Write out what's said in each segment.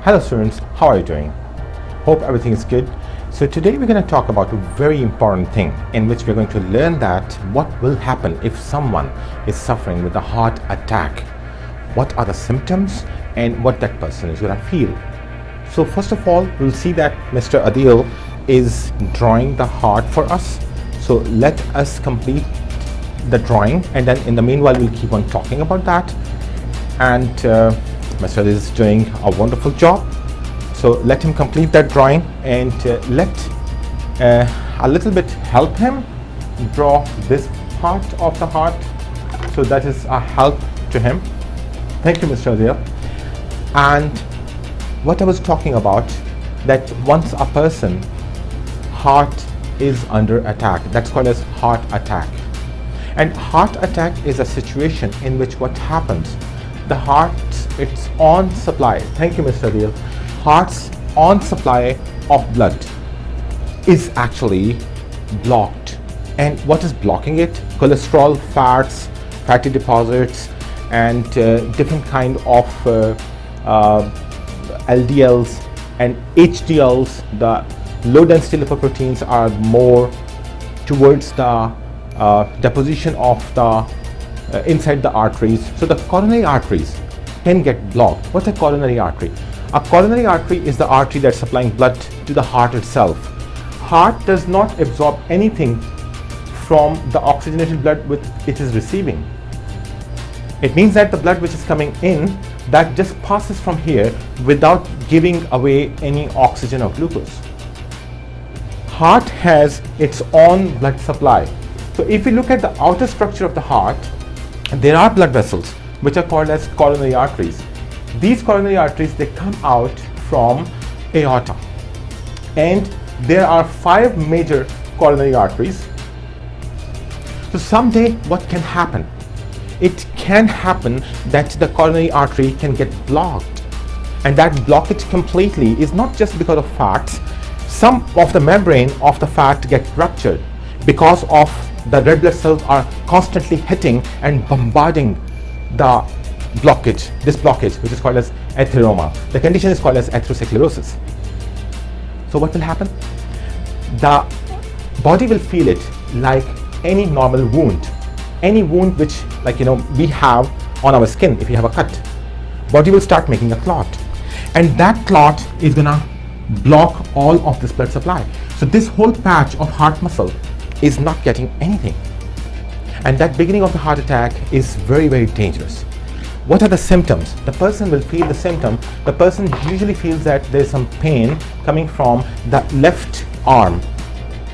Hello students, how are you doing? Hope everything is good. So today we're going to talk about a very important thing in which we're going to learn that what will happen if someone is suffering with a heart attack. What are the symptoms and what that person is going to feel. So first of all, we'll see that Mr. Adeel is drawing the heart for us. So let us complete the drawing, and then in the meanwhile we'll keep on talking about that. And Mr. Adeel is doing a wonderful job. So let him complete that drawing, and let a little bit help him draw this part of the heart. So that is a help to him. Thank you, Mr. Adeel. And what I was talking about, that once a person heart is under attack, that's called as heart attack. And heart attack is a situation in which what happens, the heart, its on supply, thank you Mr. Adeel, heart's on supply of blood is actually blocked. And what is blocking it? Cholesterol, fats, fatty deposits, and different kind of LDLs and HDLs. The low density lipoproteins are more towards the deposition of the inside the arteries. So the coronary arteries can get blocked. What's a coronary artery? A coronary artery is the artery that's supplying blood to the heart itself. Heart does not absorb anything from the oxygenated blood which it is receiving. It means that the blood which is coming in, that just passes from here without giving away any oxygen or glucose. Heart has its own blood supply. So if we look at the outer structure of the heart, there are blood vessels which are called as coronary arteries. These coronary arteries, they come out from aorta, and there are 5 major coronary arteries. So someday what can happen? It can happen that the coronary artery can get blocked, and that blockage completely is not just because of fats. Some of the membrane of the fat get ruptured because of the red blood cells are constantly hitting and bombarding the blockage, this blockage which is called as atheroma. The condition is called as atherosclerosis. So what will happen? The body will feel it like any normal wound. Any wound which, like we have on our skin. If you have a cut, body will start making a clot, and that clot is gonna block all of this blood supply. So this whole patch of heart muscle is not getting anything, and that beginning of the heart attack is very, very dangerous. What are the symptoms? The person will feel the symptom. The person usually feels that there's some pain coming from the left arm.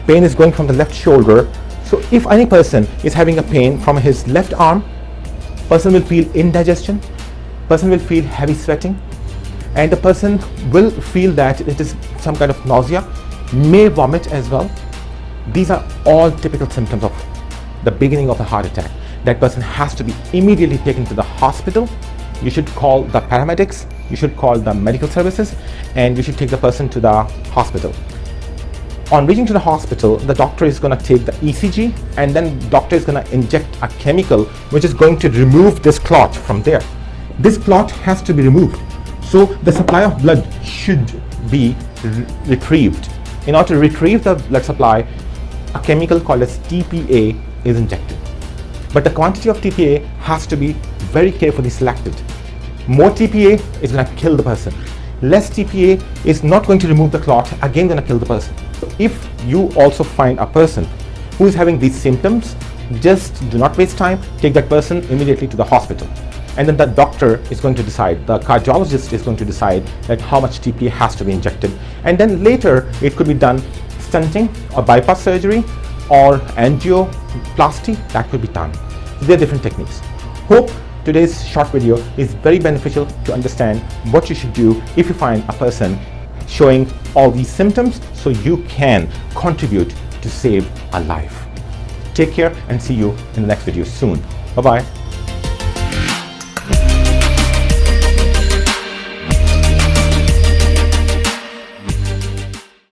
Pain is going from the left shoulder. So if any person is having a pain from his left arm, person will feel indigestion, person will feel heavy sweating, and the person will feel that it is some kind of nausea, may vomit as well. These are all typical symptoms of the beginning of the heart attack. That person has to be immediately taken to the hospital. You should call the paramedics, you should call the medical services, and you should take the person to the hospital. On reaching to the hospital, the doctor is going to take the ECG, and then doctor is going to inject a chemical which is going to remove this clot from there. This clot has to be removed. So the supply of blood should be retrieved. In order to retrieve the blood supply, a chemical called as TPA is injected. But the quantity of TPA has to be very carefully selected. More TPA is going to kill the person. Less TPA is not going to remove the clot, again going to kill the person. So if you also find a person who is having these symptoms, just do not waste time, take that person immediately to the hospital. And then the doctor is going to decide, the cardiologist is going to decide that how much TPA has to be injected. And then later it could be done stenting or bypass surgery or angioplasty, that could be done. There are different techniques. Hope today's short video is very beneficial to understand what you should do if you find a person showing all these symptoms, so you can contribute to save a life. Take care and see you in the next video soon. Bye-bye.